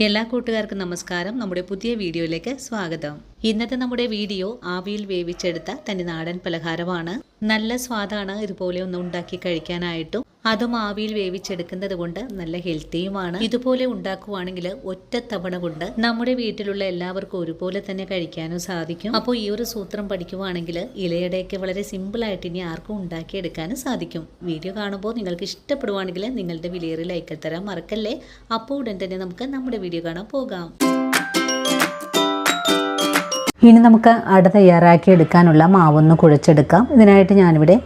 എല്ലാ കൂട്ടുകാർക്കും നമസ്കാരം. നമ്മുടെ പുതിയ വീഡിയോയിലേക്ക് സ്വാഗതം. ഇന്നത്തെ നമ്മുടെ വീഡിയോ ആവിയിൽ വേവിച്ചെടുത്ത തനി നാടൻ പലഹാരമാണ്. നല്ല സ്വാദാണ് ഇതുപോലെ ഒന്ന് ഉണ്ടാക്കി കഴിക്കാനായിട്ടും. അതും ആവിയിൽ വേവിച്ചെടുക്കുന്നത് കൊണ്ട് നല്ല ഹെൽത്തിയുമാണ്. ഇതുപോലെ ഉണ്ടാക്കുവാണെങ്കിൽ ഒറ്റ തവണ കൊണ്ട് നമ്മുടെ വീട്ടിലുള്ള എല്ലാവർക്കും ഒരുപോലെ തന്നെ കഴിക്കാനും സാധിക്കും. അപ്പോൾ ഈ ഒരു സൂത്രം പഠിക്കുവാണെങ്കിൽ ഇലയുടെയൊക്കെ വളരെ സിമ്പിൾ ആയിട്ട് ഇനി ആർക്കും ഉണ്ടാക്കിയെടുക്കാനും സാധിക്കും. വീഡിയോ കാണുമ്പോൾ നിങ്ങൾക്ക് ഇഷ്ടപ്പെടുവാണെങ്കിൽ നിങ്ങളുടെ വിലയേറിയ ലൈക്ക് തരാൻ മറക്കല്ലേ. അപ്പോൾ ഉടൻ തന്നെ നമുക്ക് നമ്മുടെ വീഡിയോ കാണാൻ പോകാം. ഇനി നമുക്ക് അട തയ്യാറാക്കി എടുക്കാനുള്ള മാവൊന്ന് കുഴച്ചെടുക്കാം. ഇതിനായിട്ട് ഞാനിവിടെ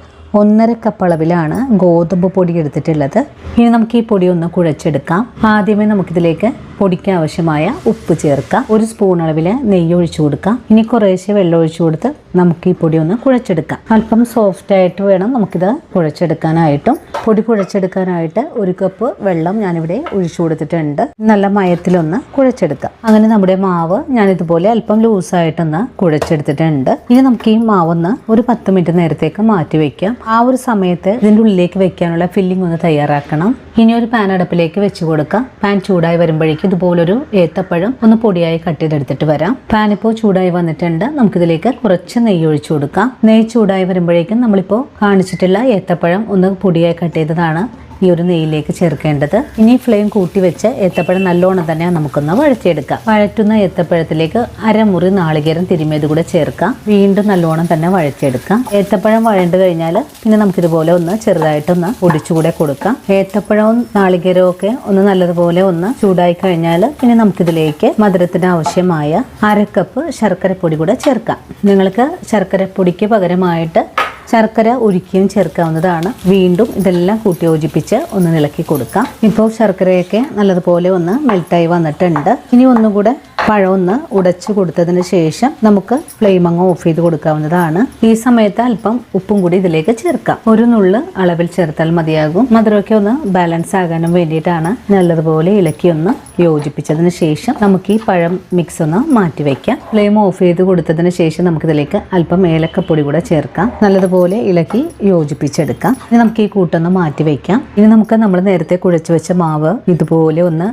1.5 കപ്പ് അളവിലാണ് ഗോതമ്പ് പൊടി എടുത്തിട്ടുള്ളത്. ഇനി നമുക്ക് ഈ പൊടി ഒന്ന് കുഴച്ചെടുക്കാം. ആദ്യമേ നമുക്കിതിലേക്ക് പൊടിക്ക് ആവശ്യമായ ഉപ്പ് ചേർക്കാം. 1 സ്പൂൺ അളവിൽ നെയ്യ് ഒഴിച്ചു കൊടുക്കാം. ഇനി കുറേശ്ശെ വെള്ളം ഒഴിച്ചു കൊടുത്ത് നമുക്ക് ഈ പൊടി ഒന്ന് കുഴച്ചെടുക്കാം. അല്പം സോഫ്റ്റ് ആയിട്ട് വേണം നമുക്കിത് കുഴച്ചെടുക്കാനായിട്ടും. പൊടി കുഴച്ചെടുക്കാനായിട്ട് 1 കപ്പ് വെള്ളം ഞാനിവിടെ ഒഴിച്ചു കൊടുത്തിട്ടുണ്ട്. നല്ല മയത്തിലൊന്ന് കുഴച്ചെടുക്കാം. അങ്ങനെ നമ്മുടെ മാവ് ഞാനിതുപോലെ അല്പം ലൂസായിട്ടൊന്ന് കുഴച്ചെടുത്തിട്ടുണ്ട്. ഇനി നമുക്ക് ഈ മാവൊന്ന് ഒരു 10 മിനിറ്റ് നേരത്തേക്ക് മാറ്റി വെക്കാം. ആ ഒരു സമയത്ത് ഇതിൻ്റെ ഉള്ളിലേക്ക് വെക്കാനുള്ള ഫില്ലിംഗ് ഒന്ന് തയ്യാറാക്കണം. ഇനി ഒരു പാൻ അടുപ്പിലേക്ക് വെച്ച് കൊടുക്കാം. പാൻ ചൂടായി വരുമ്പോഴേക്കും ഇതുപോലൊരു ഏത്തപ്പഴം ഒന്ന് പൊടിയായി കട്ട് ചെയ്തെടുത്തിട്ട് വരാം. പാൻ ഇപ്പോൾ ചൂടായി വന്നിട്ടുണ്ട്. നമുക്കിതിലേക്ക് കുറച്ച് നെയ്യ് ഒഴിച്ചു കൊടുക്കാം. നെയ്യ് ചൂടായി വരുമ്പോഴേക്കും നമ്മളിപ്പോൾ കാണിച്ചിട്ടുള്ള ഏത്തപ്പഴം ഒന്ന് പൊടിയായി കട്ട് ചെയ്തതാണ് ഈ ഒരു നെയ്യിലേക്ക് ചേർക്കേണ്ടത്. ഇനി ഫ്ലെയിം കൂട്ടി വെച്ച് ഏത്തപ്പഴം നല്ലോണം തന്നെ നമുക്കൊന്ന് വഴറ്റിയെടുക്കാം. വഴറ്റുന്ന ഏത്തപ്പഴത്തിലേക്ക് അരമുറി നാളികേരം തിരുമിയത് കൂടെ ചേർക്കാം. വീണ്ടും നല്ലോണം തന്നെ വഴറ്റിയെടുക്കാം. ഏത്തപ്പഴം വഴണ്ടു കഴിഞ്ഞാൽ പിന്നെ നമുക്കിതുപോലെ ഒന്ന് ചെറുതായിട്ടൊന്ന് ഒടിച്ചുകൂടെ കൊടുക്കാം. ഏത്തപ്പഴവും നാളികേരവും ഒക്കെ ഒന്ന് നല്ലതുപോലെ ഒന്ന് ചൂടായി കഴിഞ്ഞാൽ പിന്നെ നമുക്കിതിലേക്ക് മധുരത്തിന് ആവശ്യമായ 1/2 കപ്പ് ശർക്കരപ്പൊടി കൂടെ ചേർക്കാം. നിങ്ങൾക്ക് ശർക്കരപ്പൊടിക്ക് പകരമായിട്ട് ശർക്കര ഉരുക്കിയും ചേർക്കാവുന്നതാണ്. വീണ്ടും ഇതെല്ലാം കൂട്ടി യോജിപ്പിച്ച് ഒന്ന് ഇളക്കി കൊടുക്കാം. ഇപ്പോൾ ശർക്കരയൊക്കെ നല്ലതുപോലെ ഒന്ന് മെൽറ്റായി വന്നിട്ടുണ്ട്. ഇനി ഒന്നുകൂടെ പഴം ഒന്ന് ഉടച്ചു കൊടുത്തതിന് ശേഷം നമുക്ക് ഫ്ലെയിം അങ്ങ് ഓഫ് ചെയ്ത് കൊടുക്കാവുന്നതാണ്. ഈ സമയത്ത് അല്പം ഉപ്പും കൂടി ഇതിലേക്ക് ചേർക്കാം. 1 നുള്ള് അളവിൽ ചേർത്താൽ മതിയാകും. മധുരമൊക്കെ ഒന്ന് ബാലൻസ് ആകാനും വേണ്ടിയിട്ടാണ്. നല്ലതുപോലെ ഇളക്കി ഒന്ന് യോജിപ്പിച്ചതിന് ശേഷം നമുക്ക് ഈ പഴം മിക്സ് ഒന്ന് മാറ്റി വെക്കാം. ഫ്ലെയിം ഓഫ് ചെയ്ത് കൊടുത്തതിന് ശേഷം നമുക്കിതിലേക്ക് അല്പം ഏലക്കപ്പൊടി കൂടെ ചേർക്കാം. നല്ലതുപോലെ ഇളക്കി യോജിപ്പിച്ചെടുക്കാം. ഇനി നമുക്ക് ഈ കൂട്ടൊന്ന് മാറ്റി വെക്കാം. ഇനി നമുക്ക് നമ്മൾ നേരത്തെ കുഴച്ചു വെച്ച മാവ് ഇതുപോലെ ഒന്ന്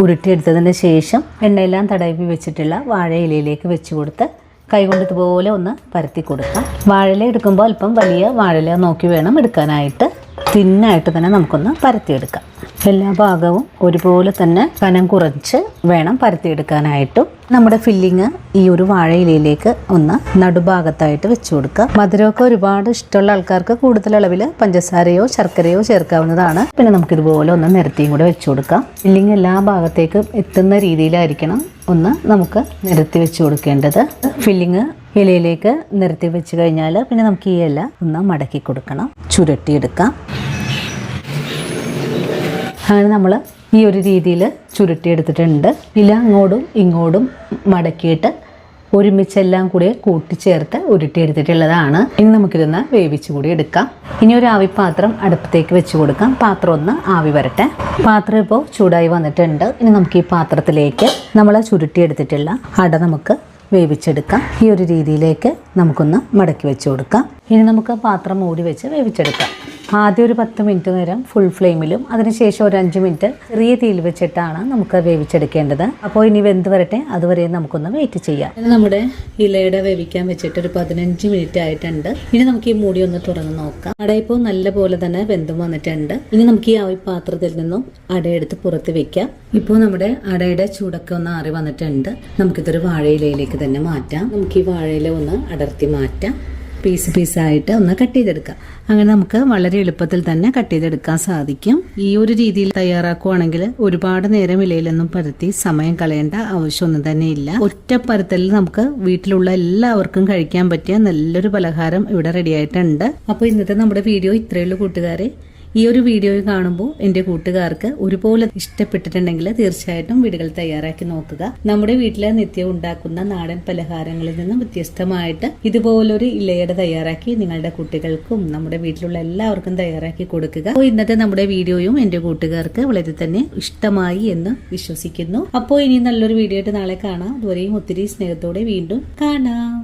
ഉരുട്ടിയെടുത്തതിന് ശേഷം എണ്ണയെല്ലാം തടവി വെച്ചിട്ടുള്ള വാഴയിലയിലേക്ക് വെച്ച് കൊടുത്ത് കൈകൊണ്ട് ഇതുപോലെ ഒന്ന് പരത്തി കൊടുക്കാം. വാഴയില എടുക്കുമ്പോൾ അല്പം വലിയ വാഴയില നോക്കി വേണം എടുക്കാനായിട്ട്. തിന്നായിട്ട് തന്നെ നമുക്കൊന്ന് പരത്തിയെടുക്കാം. എല്ലാ ഭാഗവും ഒരുപോലെ തന്നെ കനം കുറച്ച് വേണം പരത്തിയെടുക്കാനായിട്ടും. നമ്മുടെ ഫില്ലിങ് ഈ ഒരു വാഴയിലയിലേക്ക് ഒന്ന് നടുഭാഗത്തായിട്ട് വെച്ച് കൊടുക്കുക. മധുരമൊക്കെ ഒരുപാട് ഇഷ്ടമുള്ള ആൾക്കാർക്ക് കൂടുതൽ അളവിൽ പഞ്ചസാരയോ ശർക്കരയോ ചേർക്കാവുന്നതാണ്. പിന്നെ നമുക്കിതുപോലെ ഒന്ന് നിരത്തിയും കൂടെ വെച്ച് കൊടുക്കാം. ഫില്ലിങ് എല്ലാ ഭാഗത്തേക്കും എത്തുന്ന രീതിയിലായിരിക്കണം ഒന്ന് നമുക്ക് നിരത്തി വെച്ച് കൊടുക്കേണ്ടത്. ഫില്ലിങ് ഇലയിലേക്ക് നിരത്തി വെച്ച് കഴിഞ്ഞാൽ പിന്നെ നമുക്ക് ഈ ഇല ഒന്ന് മടക്കി കൊടുക്കണം, ചുരുട്ടിയെടുക്കാം. അങ്ങനെ നമ്മൾ ഈ ഒരു രീതിയിൽ ചുരുട്ടിയെടുത്തിട്ടുണ്ട്. ഇല അങ്ങോട്ടും ഇങ്ങോട്ടും മടക്കിയിട്ട് ഒരുമിച്ചെല്ലാം കൂടി കൂട്ടിച്ചേർത്ത് ഉരുട്ടിയെടുത്തിട്ടുള്ളതാണ്. ഇനി നമുക്കിതൊന്ന് വേവിച്ച് കൂടി എടുക്കാം. ഇനി ഒരു ആവിപ്പാത്രം അടുപ്പത്തേക്ക് വെച്ച് കൊടുക്കാം. പാത്രം ഒന്ന് ആവി വരട്ടെ. പാത്രം ഇപ്പോൾ ചൂടായി വന്നിട്ടുണ്ട്. ഇനി നമുക്ക് ഈ പാത്രത്തിലേക്ക് നമ്മൾ ചുരുട്ടിയെടുത്തിട്ടുള്ള അട നമുക്ക് വേവിച്ചെടുക്കാം. ഈ ഒരു രീതിയിലേക്ക് നമുക്കൊന്ന് മടക്കി വെച്ച് കൊടുക്കാം. ഇനി നമുക്ക് പാത്രം മൂടി വെച്ച് വേവിച്ചെടുക്കാം. ആദ്യം ഒരു 10 മിനിറ്റ് നേരം ഫുൾ ഫ്ലെയിമിലും അതിനുശേഷം ഒരു 5 മിനിറ്റ് ചെറിയ തീയിൽ വെച്ചിട്ടാണ് നമുക്ക് വേവിച്ചെടുക്കേണ്ടത്. അപ്പോൾ ഇനി വെന്ത് വരട്ടെ, അതുവരെ നമുക്കൊന്ന് വെയിറ്റ് ചെയ്യാം. നമ്മുടെ ഇലയുടെ വേവിക്കാൻ വെച്ചിട്ട് ഒരു 15 മിനിറ്റ് ആയിട്ടുണ്ട്. ഇനി നമുക്ക് ഈ മൂടി ഒന്ന് തുറന്ന് നോക്കാം. അട ഇപ്പോൾ നല്ല പോലെ തന്നെ വെന്തും വന്നിട്ടുണ്ട്. ഇനി നമുക്ക് ഈ ആവി പാത്രത്തിൽ നിന്നും അടയെടുത്ത് പുറത്ത് വെക്കാം. ഇപ്പോൾ നമ്മുടെ അടയുടെ ചൂടൊക്കെ ഒന്ന് ആറി വന്നിട്ടുണ്ട്. നമുക്കിതൊരു വാഴയിലയിലേക്ക് തന്നെ മാറ്റാം. നമുക്ക് ഈ വാഴയില ഒന്ന് അടർത്തി മാറ്റാം. പീസായിട്ട് ഒന്ന് കട്ട് ചെയ്തെടുക്കാം. അങ്ങനെ നമുക്ക് വളരെ എളുപ്പത്തിൽ തന്നെ കട്ട് ചെയ്തെടുക്കാൻ സാധിക്കും. ഈ ഒരു രീതിയിൽ തയ്യാറാക്കുവാണെങ്കിൽ ഒരുപാട് നേരം ഇലയിലൊന്നും പരത്തി സമയം കളയേണ്ട ആവശ്യമൊന്നും തന്നെ ഇല്ല. ഒറ്റ പരത്തലിൽ നമുക്ക് വീട്ടിലുള്ള എല്ലാവർക്കും കഴിക്കാൻ പറ്റിയ നല്ലൊരു പലഹാരം ഇവിടെ റെഡി ആയിട്ടുണ്ട്. അപ്പോൾ ഇന്നത്തെ നമ്മുടെ വീഡിയോ ഇത്രയേ ഉള്ളൂ കൂട്ടുകാരെ. ഈ ഒരു വീഡിയോ കാണുമ്പോൾ എൻ്റെ കൂട്ടുകാർക്ക് ഒരുപോലെ ഇഷ്ടപ്പെട്ടിട്ടുണ്ടെങ്കിൽ തീർച്ചയായിട്ടും വീടുകൾ തയ്യാറാക്കി നോക്കുക. നമ്മുടെ വീട്ടിൽ നിത്യം ഉണ്ടാക്കുന്ന നാടൻ പലഹാരങ്ങളിൽ നിന്നും വ്യത്യസ്തമായിട്ട് ഇതുപോലൊരു ഇലയുടെ തയ്യാറാക്കി നിങ്ങളുടെ കുട്ടികൾക്കും നമ്മുടെ വീട്ടിലുള്ള എല്ലാവർക്കും തയ്യാറാക്കി കൊടുക്കുക. അപ്പോൾ ഇന്നത്തെ നമ്മുടെ വീഡിയോയും എൻ്റെ കൂട്ടുകാർക്ക് വളരെ തന്നെ ഇഷ്ടമായി എന്ന് വിശ്വസിക്കുന്നു. അപ്പോൾ ഇനി നല്ലൊരു വീഡിയോ ആയിട്ട് നാളെ കാണാം. അതുവരെയും ഒത്തിരി സ്നേഹത്തോടെ വീണ്ടും കാണാം.